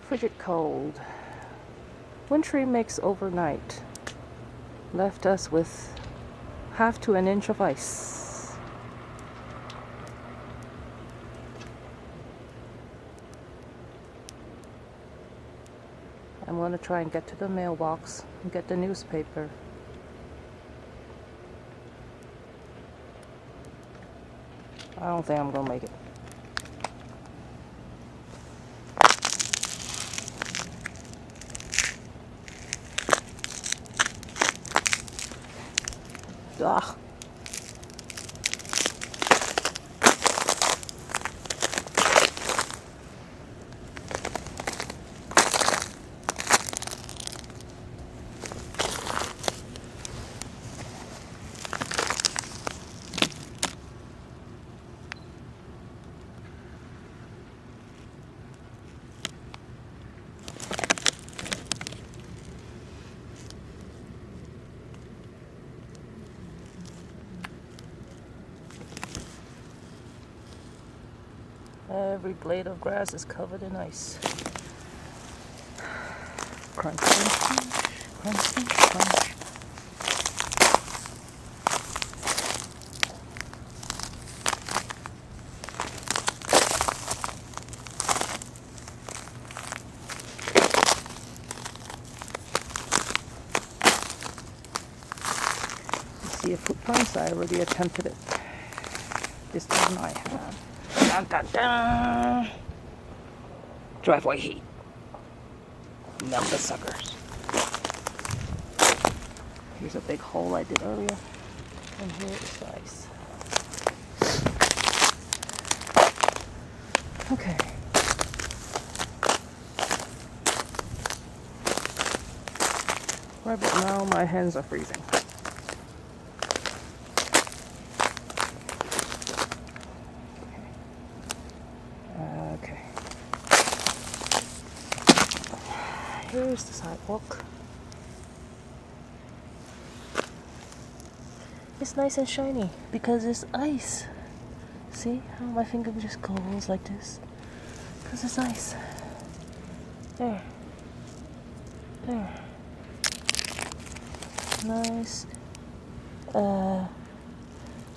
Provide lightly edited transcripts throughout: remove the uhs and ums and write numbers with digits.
Frigid cold. Wintry mix overnight left us with half to an inch of ice. I'm going to try and get to the mailbox and get the newspaper. I don't think I'm going to make it. Ugh. Every blade of grass is covered in ice. Crunch, crunch, crunch, crunch, crunch. You see a footprints? I already attempted it. This time I have. Dun, dun, dun. Driveway heat. Melt the suckers. Here's a big hole I did earlier. And here is the ice. Okay. Right about now my hands are freezing. Okay. Here's the sidewalk. It's nice and shiny because it's ice. See how my finger just goes like this? Because it's ice. There. There. Nice.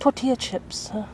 Tortilla chips, huh?